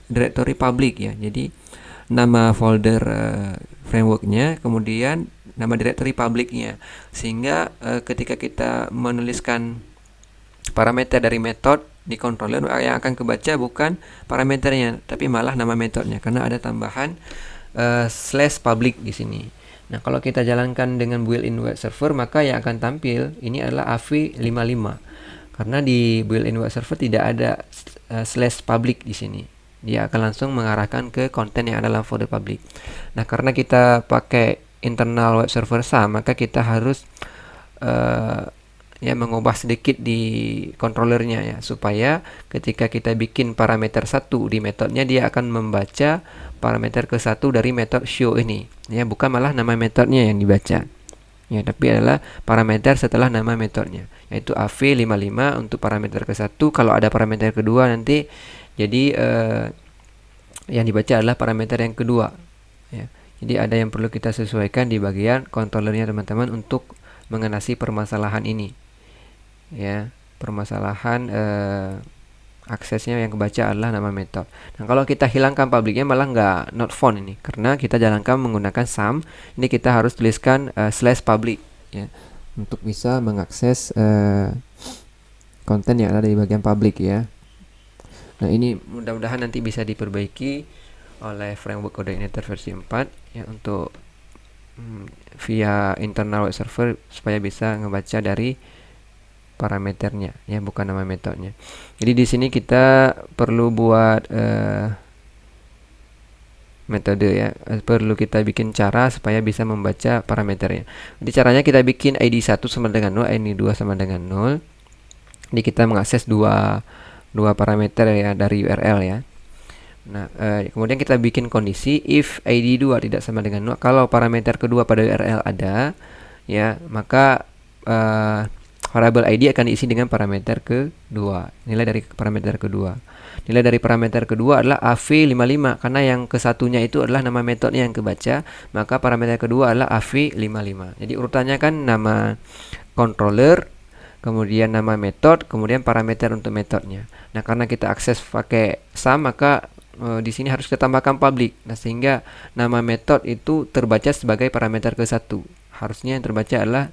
Speaker 1: directory public ya. Jadi nama folder frameworknya, kemudian nama directory publicnya, sehingga ketika kita menuliskan parameter dari metode di controller, yang akan kebaca bukan parameternya tapi malah nama metodenya, karena ada tambahan slash public di sini. Nah, kalau kita jalankan dengan built-in web server, maka yang akan tampil ini adalah AV55, karena di built-in web server tidak ada slash public di sini. Dia akan langsung mengarahkan ke konten yang ada dalam folder public. Nah, karena kita pakai internal web server SAM, maka kita harus ya mengubah sedikit di controllernya ya, supaya ketika kita bikin parameter 1 di metodenya, dia akan membaca parameter ke-1 dari metode show ini ya, bukan malah nama metodenya yang dibaca ya, tapi adalah parameter setelah nama metodenya, yaitu AV55 untuk parameter ke-1. Kalau ada parameter kedua nanti jadi yang dibaca adalah parameter yang kedua ya. Jadi ada yang perlu kita sesuaikan di bagian controllernya, teman-teman, untuk mengatasi permasalahan ini ya, permasalahan aksesnya yang kebaca adalah nama metode. Nah, kalau kita hilangkan publicnya malah nggak not found ini, karena kita jalankan menggunakan SAM. Ini kita harus tuliskan slash public ya, untuk bisa mengakses konten yang ada di bagian public ya. Nah, ini mudah-mudahan nanti bisa diperbaiki oleh framework coordinator versi 4 ya, untuk via internal web server, supaya bisa ngebaca dari parameternya ya, bukan nama metodenya. Jadi di sini kita perlu buat metode ya, perlu kita bikin cara supaya bisa membaca parameternya. Jadi caranya kita bikin ID 1 sama dengan 0, ID 2 sama dengan 0. Jadi kita mengakses dua parameter ya dari URL ya. Nah, kemudian kita bikin kondisi if ID 2 tidak sama dengan 0. Kalau parameter kedua pada URL ada ya, maka variabel ID akan diisi dengan parameter kedua, nilai dari parameter kedua. Nilai dari parameter kedua adalah AV55, karena yang kesatunya itu adalah nama metodenya yang kebaca, maka parameter kedua adalah AV55. Jadi urutannya kan nama controller, kemudian nama metode, kemudian parameter untuk metodenya. Nah, karena kita akses pakai SAM, maka di sini harus kita tambahkan public. Nah, sehingga nama metode itu terbaca sebagai parameter ke-1. Harusnya yang terbaca adalah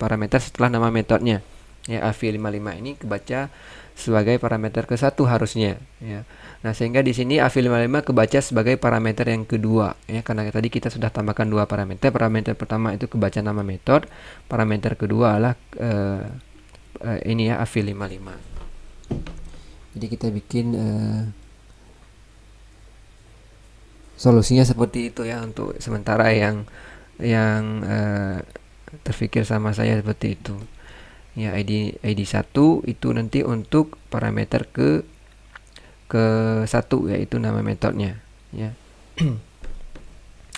Speaker 1: parameter setelah nama metodenya. Ya, AV55 ini kebaca sebagai parameter ke-1 harusnya, ya. Nah, sehingga di sini AV55 kebaca sebagai parameter yang kedua, ya, karena tadi kita sudah tambahkan dua parameter. Parameter pertama itu kebaca nama metode, parameter kedua adalah ini ya, AV55. Jadi kita bikin solusinya seperti itu ya, untuk sementara yang terpikir sama saya seperti itu. Ya, ID 1 itu nanti untuk parameter ke 1, yaitu nama metodenya, ya.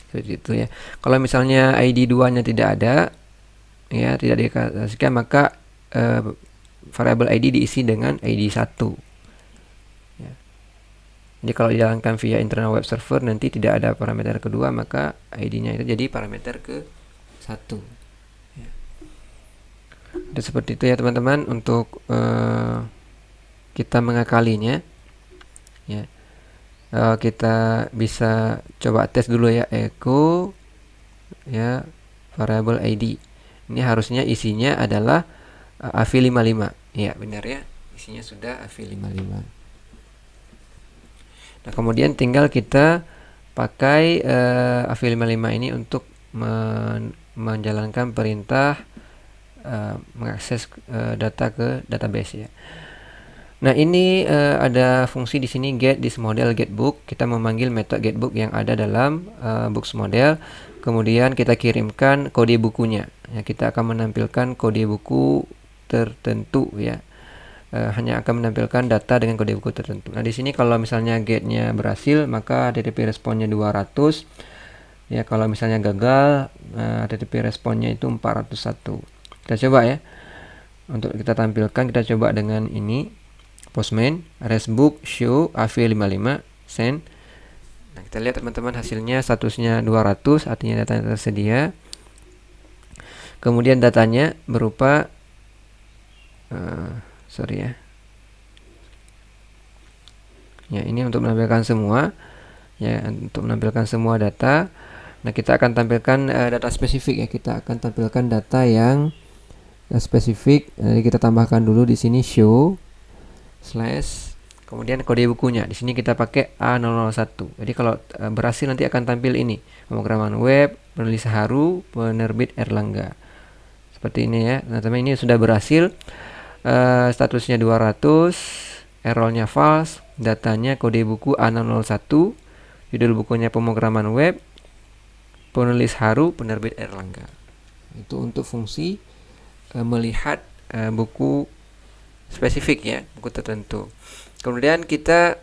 Speaker 1: Seperti itu ya. Kalau misalnya ID 2-nya tidak ada, ya, tidak dikasihkan, maka variabel ID diisi dengan ID 1. Ya. Jadi kalau dijalankan via internal web server nanti tidak ada parameter kedua, maka ID-nya itu jadi parameter ke 1. Jadi seperti itu ya teman-teman, untuk kita mengakalinya, ya. Kita bisa coba tes dulu ya, echo ya variable ID. Ini harusnya isinya adalah AV55. Ya, benar ya, isinya sudah AV55. Nah, kemudian tinggal kita pakai AV55 ini untuk menjalankan perintah mengakses data ke database, ya. Nah, ini ada fungsi di sini get this model get book. Kita memanggil metode get book yang ada dalam books model. Kemudian kita kirimkan kode bukunya. Ya, kita akan menampilkan kode buku tertentu, ya. Hanya akan menampilkan data dengan kode buku tertentu. Nah, di sini kalau misalnya get-nya berhasil, maka HTTP responnya 200. Ya, kalau misalnya gagal, HTTP responnya itu 401. Kita coba ya. Untuk kita tampilkan, kita coba dengan ini. Postman resbook show AV55 send. Nah, kita lihat teman-teman, hasilnya statusnya 200, artinya datanya tersedia. Kemudian datanya berupa ya, ini untuk menampilkan semua, ya, untuk menampilkan semua data. Nah, kita akan tampilkan data spesifik, ya. Kita akan tampilkan data yang spesifik. Jadi kita tambahkan dulu di sini show slash, kemudian kode bukunya. Di sini kita pakai A001. Jadi kalau berhasil nanti akan tampil ini, pemrograman web, penulis Haru, penerbit Erlangga. Seperti ini ya. Nah, teman, ini sudah berhasil. Statusnya 200, errornya false, datanya kode buku A001, judul bukunya pemrograman web, penulis Haru, penerbit Erlangga. Itu untuk fungsi melihat buku spesifik, ya, buku tertentu. Kemudian kita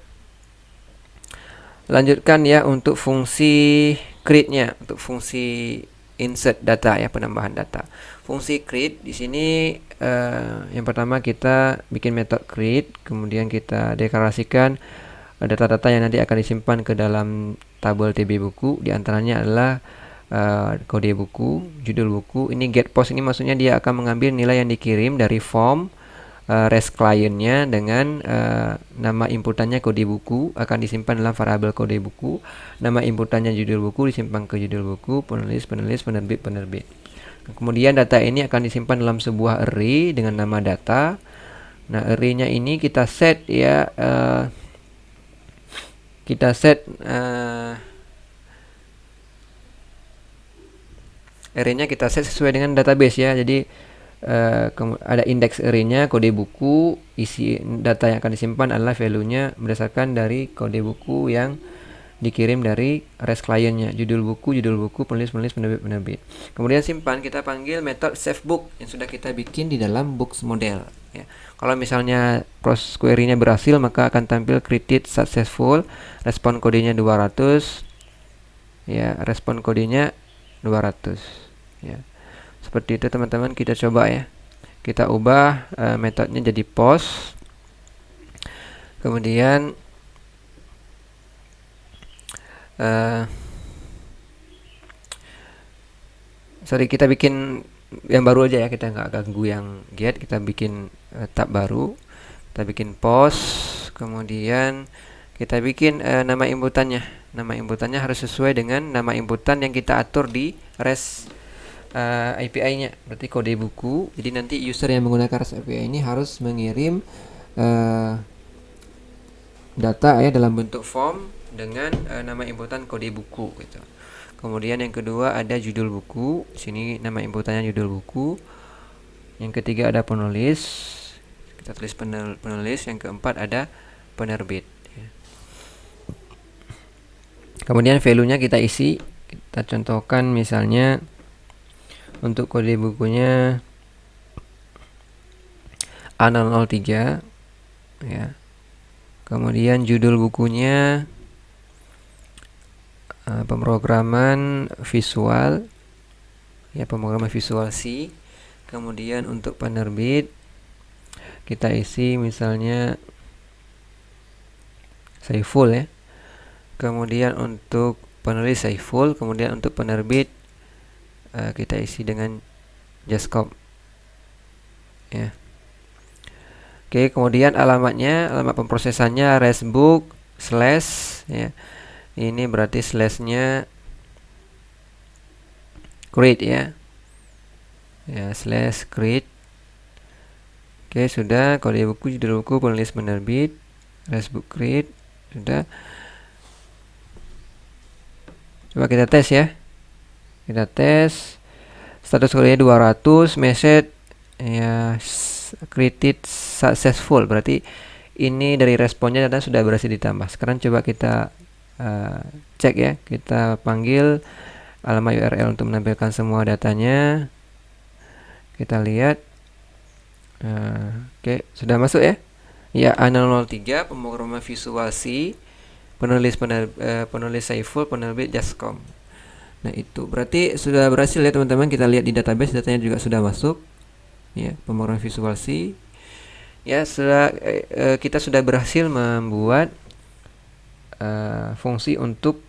Speaker 1: lanjutkan ya untuk fungsi create-nya, untuk fungsi insert data, ya, penambahan data. Fungsi create di sini yang pertama kita bikin metode create, kemudian kita deklarasikan data-data yang nanti akan disimpan ke dalam tabel TB buku. Di antaranya adalah kode buku, judul buku. Ini get post ini maksudnya dia akan mengambil nilai yang dikirim dari form REST client-nya dengan nama inputannya kode buku akan disimpan dalam variabel kode buku, nama inputannya judul buku disimpan ke judul buku, penulis, penerbit. Kemudian data ini akan disimpan dalam sebuah array dengan nama data. Nah, array-nya ini kita set, ya, array-nya kita set sesuai dengan database, ya. Jadi ada indeks array-nya, kode buku, isi data yang akan disimpan adalah value-nya berdasarkan dari kode buku yang dikirim dari REST client-nya, judul buku, penulis, penerbit. Kemudian simpan, kita panggil metode savebook yang sudah kita bikin di dalam books model, ya. Kalau misalnya proses query-nya berhasil, maka akan tampil created successful, respon kodenya 200, ya, respon kodenya 200, ya. Seperti itu teman-teman, kita coba ya. Kita ubah metodenya jadi post. Kemudian kita bikin yang baru aja ya, kita nggak ganggu yang get. Kita bikin tab baru, kita bikin post, kemudian kita bikin nama inputannya. Nama inputannya harus sesuai dengan nama inputan yang kita atur di REST API-nya, berarti kode buku. Jadi nanti user yang menggunakan REST API ini harus mengirim data ya dalam bentuk form dengan nama inputan kode buku gitu. Kemudian yang kedua ada judul buku. Sini nama inputannya judul buku. Yang ketiga ada penulis. Kita tulis penulis. Yang keempat ada penerbit. Kemudian value-nya kita isi. Kita contohkan misalnya untuk kode bukunya A003 ya. Kemudian judul bukunya pemrograman visual ya, pemrograman visual C. Kemudian untuk penerbit kita isi misalnya Saiful ya. Kemudian untuk penulis Saiful, kemudian untuk penerbit kita isi dengan Jascob ya. Oke, kemudian alamatnya, alamat pemrosesannya restbook slash ya. Ini berarti slashnya create ya. Ya, slash create. Oke, sudah. Kode buku, judul buku, penulis, penerbit, restbook create, sudah. Coba kita tes ya. Kita tes. Status kodenya 200, message ya created successful. Berarti ini dari responnya data sudah berhasil ditambah. Sekarang coba kita cek ya. Kita panggil alamat URL untuk menampilkan semua datanya. Kita lihat. Oke, sudah masuk ya. Ya, A003 pemrograman visual C, penulis Saiful, penerbit Jascom. Nah, itu berarti sudah berhasil ya teman-teman. Kita lihat di database datanya juga sudah masuk. Ya, pemrograman visual C. Ya, kita sudah berhasil membuat fungsi untuk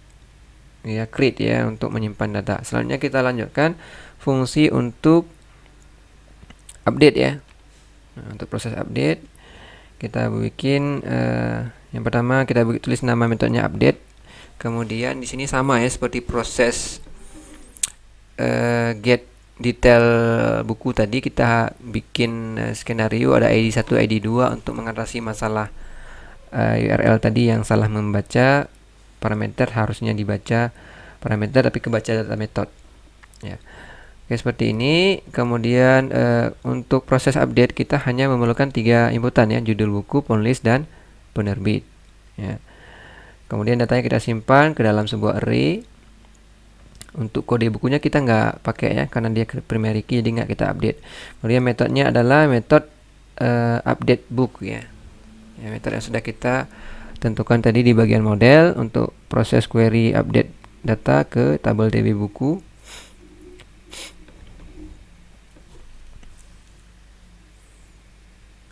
Speaker 1: ya create ya, untuk menyimpan data. Selanjutnya kita lanjutkan fungsi untuk update ya. Nah, untuk proses update kita bikin yang pertama kita tulis nama metodenya update. Kemudian di sini sama ya seperti proses get detail buku tadi, kita bikin skenario ada ID 1, ID 2 untuk mengatasi masalah URL tadi yang salah membaca parameter, harusnya dibaca parameter tapi kebaca data metode ya. Oke, seperti ini. Kemudian untuk proses update kita hanya memerlukan 3 inputan ya, judul buku, penulis, dan penerbit ya. Kemudian datanya kita simpan ke dalam sebuah array. Untuk kode bukunya kita nggak pakai ya, karena dia primary key, jadi nggak kita update. Kemudian metodenya adalah metode update book ya. Ya, metode yang sudah kita tentukan tadi di bagian model untuk proses query update data ke tabel DB buku.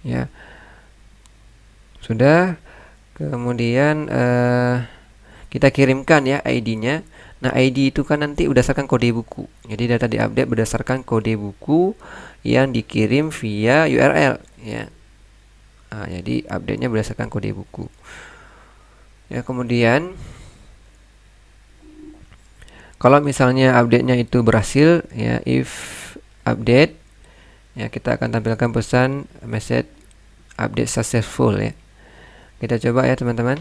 Speaker 1: Ya, sudah. Kemudian kita kirimkan ya ID-nya. Nah, ID itu kan nanti berdasarkan kode buku. Jadi data diupdate berdasarkan kode buku yang dikirim via URL ya. Nah, jadi update-nya berdasarkan kode buku. Ya, kemudian kalau misalnya update-nya itu berhasil ya, if update ya, kita akan tampilkan pesan message update successful ya. Kita coba ya teman-teman.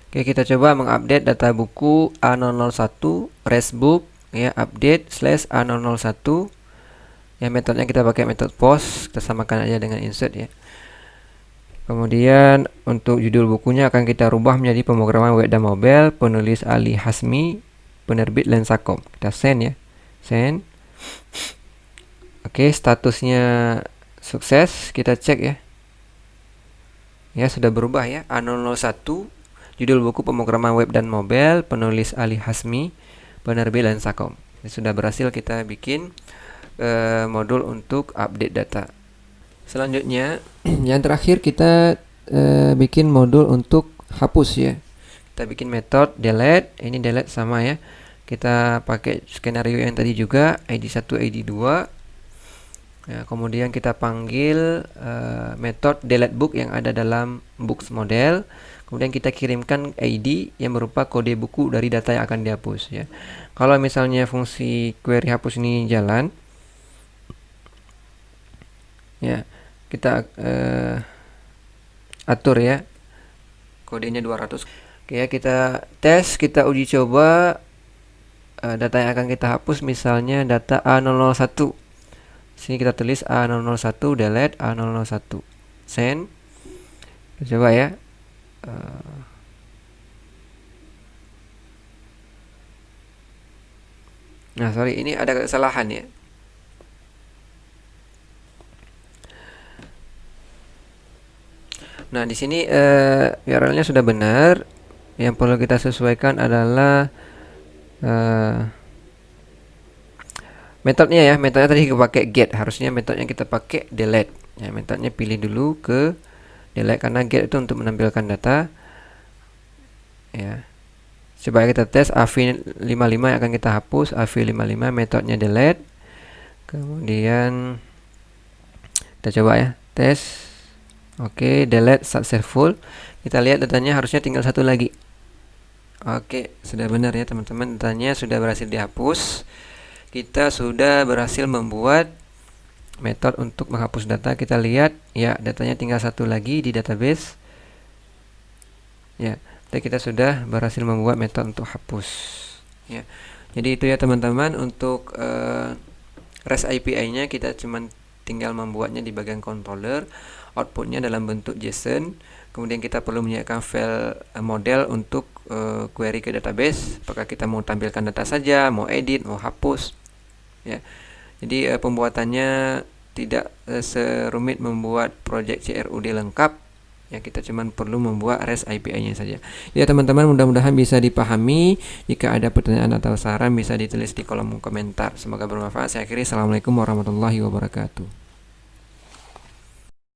Speaker 1: Oke, kita coba mengupdate data buku A001 restbook ya, update slash A001 ya. Metodenya kita pakai metode post, kita samakan aja dengan insert ya. Kemudian untuk judul bukunya akan kita rubah menjadi pemrograman web dan mobile, penulis Ali Hasmi, penerbit Lensacom. Kita send ya, send. Oke, statusnya sukses. Kita cek ya. Ya, sudah berubah ya. A001 judul buku pemrograman web dan mobile, penulis Ali Hasmi, penerbit Lensacom. Ini sudah berhasil kita bikin modul untuk update data. Selanjutnya yang terakhir kita bikin modul untuk hapus ya. Kita bikin metode delete. Ini delete sama ya. Kita pakai skenario yang tadi juga, ID 1, ID 2. Ya, kemudian kita panggil metode delete book yang ada dalam books model. Kemudian kita kirimkan ID yang berupa kode buku dari data yang akan dihapus ya. Kalau misalnya fungsi query hapus ini jalan, ya kita atur ya kodenya 200. Oke ya, kita tes, kita uji coba data yang akan kita hapus, misalnya data A001. Sini kita tulis A001 delete A001 send. Kita coba ya. Nah, sorry, ini ada kesalahan ya. Nah, di sini URL-nya sudah benar. Yang perlu kita sesuaikan adalah metodenya ya. Metodenya tadi kita pakai get, harusnya metodenya kita pakai delete. Ya, metodenya pilih dulu ke delete karena get itu untuk menampilkan data. Ya. Coba kita tes AV55 yang akan kita hapus. AV55 metodenya delete. Kemudian kita coba ya, tes. Oke, delete successful. Kita lihat datanya harusnya tinggal satu lagi. Oke, sudah benar ya teman-teman, datanya sudah berhasil dihapus. Kita sudah berhasil membuat metode untuk menghapus data. Kita lihat ya, datanya tinggal satu lagi di database. Ya, kita sudah berhasil membuat metode untuk hapus. Ya, jadi itu ya teman-teman untuk REST API-nya. Kita cuman tinggal membuatnya di bagian controller, outputnya dalam bentuk JSON. Kemudian kita perlu menyiapkan file model untuk query ke database. Apakah kita mau tampilkan data saja, mau edit, mau hapus. Ya, jadi pembuatannya tidak serumit membuat project CRUD lengkap. Ya, kita cuma perlu membuat REST API-nya saja. Ya teman-teman, mudah-mudahan bisa dipahami. Jika ada pertanyaan atau saran bisa ditulis di kolom komentar. Semoga bermanfaat. Saya akhiri. Assalamualaikum warahmatullahi wabarakatuh.